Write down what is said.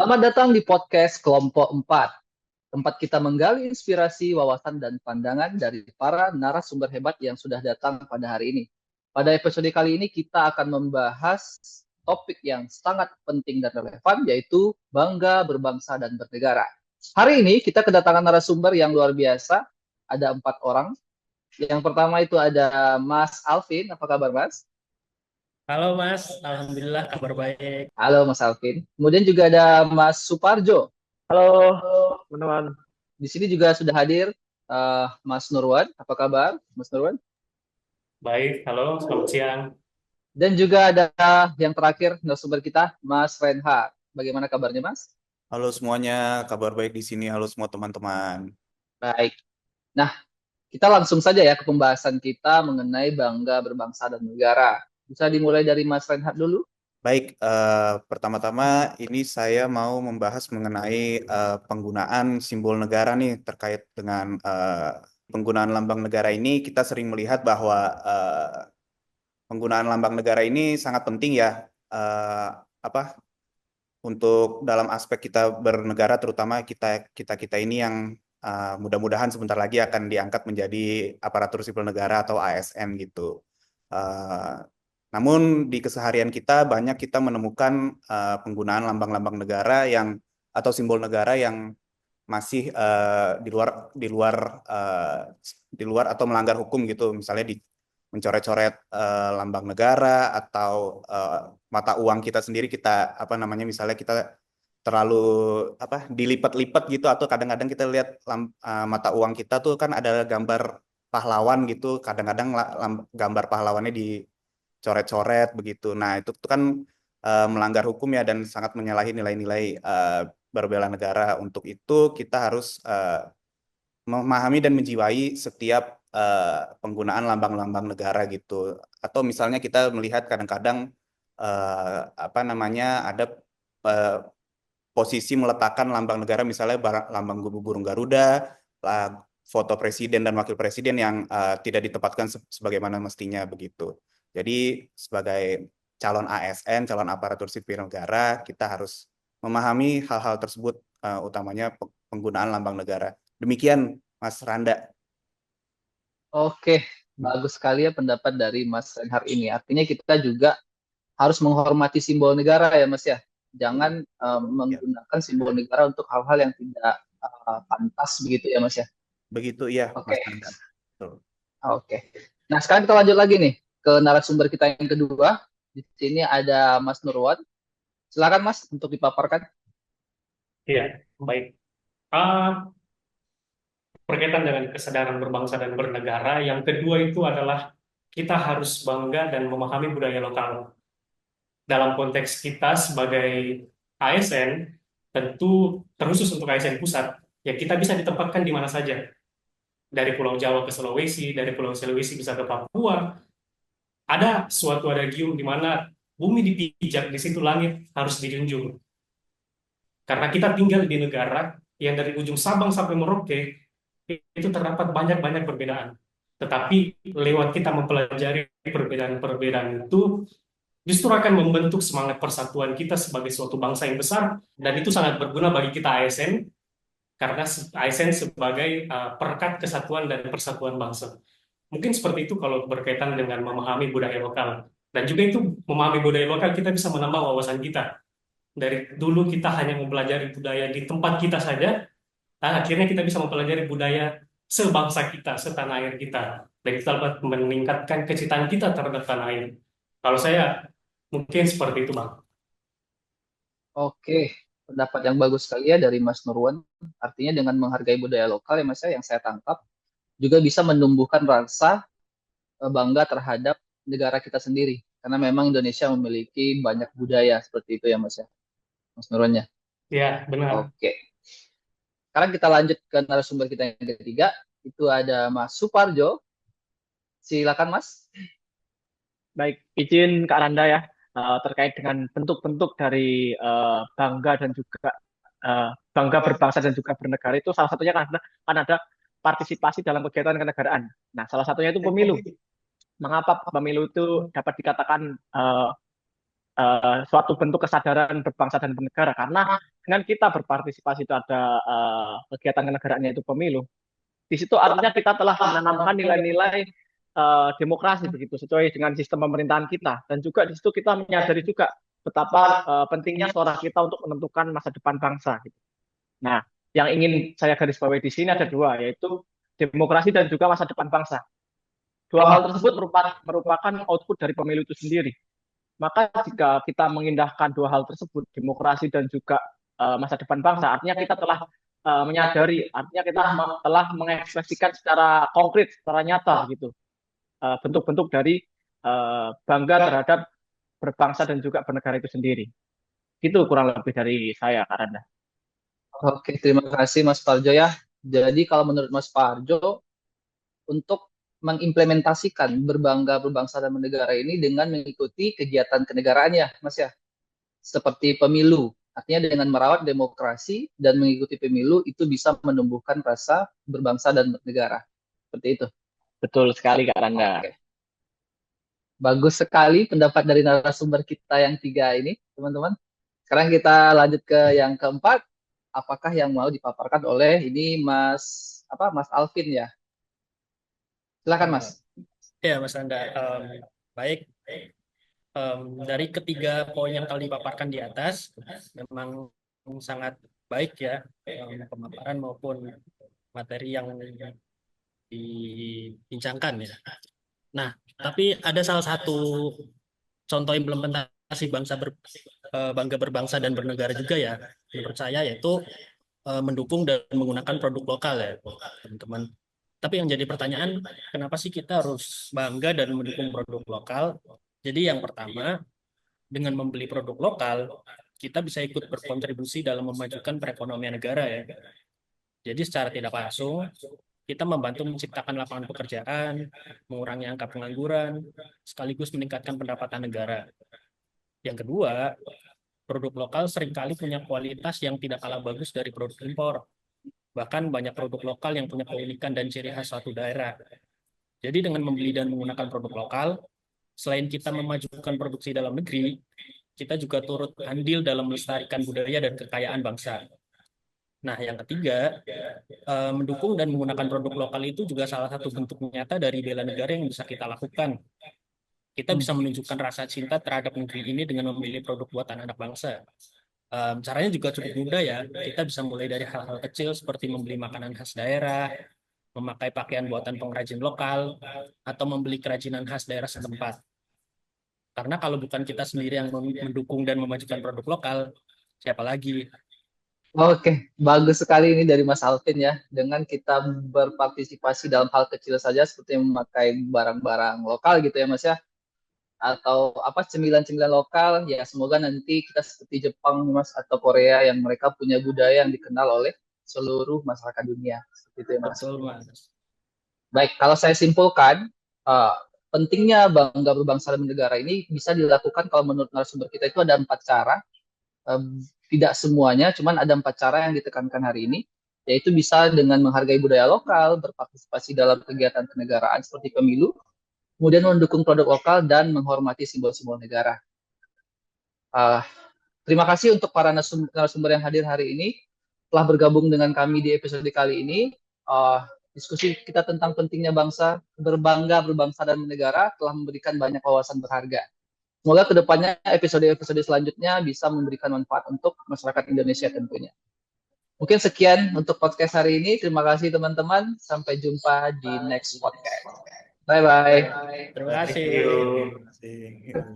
Selamat datang di podcast Kelompok 4, tempat kita menggali inspirasi, wawasan, dan pandangan dari para narasumber hebat yang sudah datang pada hari ini. Pada episode kali ini kita akan membahas topik yang sangat penting dan relevan, yaitu bangga berbangsa dan bernegara. Hari ini kita kedatangan narasumber yang luar biasa, ada 4 orang. Yang pertama itu ada Mas Alvin, apa kabar Mas? Halo Mas, Alhamdulillah kabar baik. Halo Mas Alvin. Kemudian juga ada Mas Suparjo. Halo, teman-teman. Di sini juga sudah hadir Mas Nurwan. Apa kabar, Mas Nurwan? Baik, halo, selamat siang. Dan juga ada yang terakhir narasumber kita, Mas Reinhard. Bagaimana kabarnya, Mas? Halo semuanya, kabar baik di sini. Halo semua teman-teman. Baik. Nah, kita langsung saja ya ke pembahasan kita mengenai bangga berbangsa dan negara. Bisa dimulai dari Mas Reinhard dulu? Baik, pertama-tama ini saya mau membahas mengenai penggunaan simbol negara nih terkait dengan penggunaan lambang negara ini. Kita sering melihat bahwa penggunaan lambang negara ini sangat penting ya, untuk dalam aspek kita bernegara, terutama kita ini yang mudah-mudahan sebentar lagi akan diangkat menjadi aparatur sipil negara atau ASN gitu. Namun di keseharian kita banyak kita menemukan penggunaan lambang-lambang negara atau simbol negara yang masih di luar atau melanggar hukum gitu. Misalnya mencoret-coret lambang negara atau mata uang kita sendiri, misalnya kita terlalu dilipat-lipat gitu, atau kadang-kadang kita lihat mata uang kita tuh kan ada gambar pahlawan gitu, kadang-kadang gambar pahlawannya dicoret-coret begitu. Nah, itu kan melanggar hukum ya, dan sangat menyalahi nilai-nilai berbela negara. Untuk itu kita harus memahami dan menjiwai setiap penggunaan lambang-lambang negara gitu. Atau misalnya kita melihat kadang-kadang ada posisi meletakkan lambang negara, misalnya lambang burung Garuda, foto presiden dan wakil presiden yang tidak ditempatkan sebagaimana mestinya begitu. Jadi sebagai calon ASN, calon aparatur sipil negara, kita harus memahami hal-hal tersebut, utamanya penggunaan lambang negara. Demikian, Mas Randa. Oke, bagus sekali ya pendapat dari Mas Reinhard ini. Artinya kita juga harus menghormati simbol negara ya, Mas ya. Jangan menggunakan simbol negara untuk hal-hal yang tidak pantas begitu ya, Mas ya. Begitu ya, Oke. Mas Randa. Oke. Nah, sekarang kita lanjut lagi nih ke narasumber kita yang kedua. Di sini ada Mas Nurwan. Silakan Mas untuk dipaparkan. Iya, baik. Berkaitan dengan kesadaran berbangsa dan bernegara, yang kedua itu adalah kita harus bangga dan memahami budaya lokal. Dalam konteks kita sebagai ASN, tentu terkhusus untuk ASN pusat, ya kita bisa ditempatkan di mana saja. Dari Pulau Jawa ke Sulawesi, dari Pulau Sulawesi bisa ke Papua. Ada suatu adagium di mana bumi dipijak, di situ langit harus dijunjung. Karena kita tinggal di negara yang dari ujung Sabang sampai Merauke itu terdapat banyak-banyak perbedaan. Tetapi lewat kita mempelajari perbedaan-perbedaan itu justru akan membentuk semangat persatuan kita sebagai suatu bangsa yang besar, dan itu sangat berguna bagi kita ASN, karena ASN sebagai perekat kesatuan dan persatuan bangsa. Mungkin seperti itu kalau berkaitan dengan memahami budaya lokal. Dan juga itu, memahami budaya lokal, kita bisa menambah wawasan kita. Dari dulu kita hanya mempelajari budaya di tempat kita saja, dan akhirnya kita bisa mempelajari budaya sebangsa kita, setanah air kita. Dan itu dapat meningkatkan kecintaan kita terhadap tanah air. Kalau saya, mungkin seperti itu, Bang. Oke, pendapat yang bagus sekali ya dari Mas Nurwan. Artinya dengan menghargai budaya lokal ya Mas ya, yang saya tangkap juga bisa menumbuhkan rasa bangga terhadap negara kita sendiri. Karena memang Indonesia memiliki banyak budaya seperti itu ya Mas ya. Mas Nurwan ya. Ya, benar. Oke. Sekarang kita lanjut ke narasumber kita yang ketiga. Itu ada Mas Suparjo. Silakan Mas. Baik, izin Kak Randa ya, terkait dengan bentuk-bentuk dari bangga dan juga bangga berbangsa dan juga bernegara, itu salah satunya kan ada partisipasi dalam kegiatan kenegaraan. Nah, salah satunya itu pemilu. Mengapa pemilu itu dapat dikatakan suatu bentuk kesadaran berbangsa dan bernegara. Karena dengan kita berpartisipasi itu ada kegiatan kenegaraan yaitu pemilu, di situ artinya kita telah menanamkan nilai-nilai demokrasi begitu sesuai dengan sistem pemerintahan kita, dan juga di situ kita menyadari juga betapa pentingnya suara kita untuk menentukan masa depan bangsa. Gitu. Nah, yang ingin saya garis bawahi di sini ada dua, yaitu demokrasi dan juga masa depan bangsa. Dua hal tersebut merupakan output dari pemilu itu sendiri. Maka jika kita mengindahkan dua hal tersebut, demokrasi dan juga masa depan bangsa, artinya kita telah menyadari, artinya kita telah mengekspresikan secara konkret, secara nyata gitu, bentuk-bentuk dari bangga terhadap berbangsa dan juga bernegara itu sendiri. Itu kurang lebih dari saya, Kak Randa. Oke, terima kasih Mas Parjo ya. Jadi kalau menurut Mas Parjo, untuk mengimplementasikan berbangga berbangsa dan bernegara ini dengan mengikuti kegiatan kenegaraan ya, Mas ya. Seperti pemilu. Artinya dengan merawat demokrasi dan mengikuti pemilu itu bisa menumbuhkan rasa berbangsa dan bernegara. Seperti itu. Betul sekali, Kak Randa. Oke. Bagus sekali pendapat dari narasumber kita yang 3 ini, teman-teman. Sekarang kita lanjut ke yang keempat. Apakah yang mau dipaparkan oleh ini Mas Alvin ya? Silakan Mas. Ya Mas Anda, baik. Dari ketiga poin yang kali dipaparkan di atas, memang sangat baik ya, pemaparan maupun materi yang dibincangkan ya. Nah, tapi ada salah satu contoh implementasi bangga berbangsa dan bernegara juga ya, menurut saya, yaitu mendukung dan menggunakan produk lokal ya, teman-teman. Tapi yang jadi pertanyaan, kenapa sih kita harus bangga dan mendukung produk lokal? Jadi yang pertama, dengan membeli produk lokal, kita bisa ikut berkontribusi dalam memajukan perekonomian negara ya. Jadi secara tidak langsung, kita membantu menciptakan lapangan pekerjaan, mengurangi angka pengangguran, sekaligus meningkatkan pendapatan negara. Yang kedua, produk lokal seringkali punya kualitas yang tidak kalah bagus dari produk impor. Bahkan banyak produk lokal yang punya keunikan dan ciri khas suatu daerah. Jadi dengan membeli dan menggunakan produk lokal, selain kita memajukan produksi dalam negeri, kita juga turut andil dalam melestarikan budaya dan kekayaan bangsa. Nah, yang ketiga, mendukung dan menggunakan produk lokal itu juga salah satu bentuk nyata dari bela negara yang bisa kita lakukan. Kita bisa menunjukkan rasa cinta terhadap negeri ini dengan memilih produk buatan anak bangsa. Caranya juga cukup mudah ya. Kita bisa mulai dari hal-hal kecil seperti membeli makanan khas daerah, memakai pakaian buatan pengrajin lokal, atau membeli kerajinan khas daerah setempat. Karena kalau bukan kita sendiri yang mendukung dan memajukan produk lokal, siapa lagi? Oke, bagus sekali ini dari Mas Alvin ya. Dengan kita berpartisipasi dalam hal kecil saja seperti memakai barang-barang lokal gitu ya Mas ya. Atau cemilan-cemilan lokal ya, semoga nanti kita seperti Jepang Mas atau Korea yang mereka punya budaya yang dikenal oleh seluruh masyarakat dunia. Seperti itu ya Mas. Betul, Mas. Baik, kalau saya simpulkan, pentingnya bangga berbangsa dan bernegara ini bisa dilakukan kalau menurut narasumber kita itu ada 4 cara. Tidak semuanya, cuman ada 4 cara yang ditekankan hari ini, yaitu bisa dengan menghargai budaya lokal, berpartisipasi dalam kegiatan kenegaraan seperti pemilu, kemudian mendukung produk lokal dan menghormati simbol-simbol negara. Terima kasih untuk para narasumber yang hadir hari ini, telah bergabung dengan kami di episode kali ini. Diskusi kita tentang pentingnya bangsa, berbangsa dan bernegara telah memberikan banyak wawasan berharga. Semoga kedepannya episode-episode selanjutnya bisa memberikan manfaat untuk masyarakat Indonesia tentunya. Mungkin sekian untuk podcast hari ini. Terima kasih teman-teman. Sampai jumpa di next podcast. Bye-bye. Terima kasih. Thank you.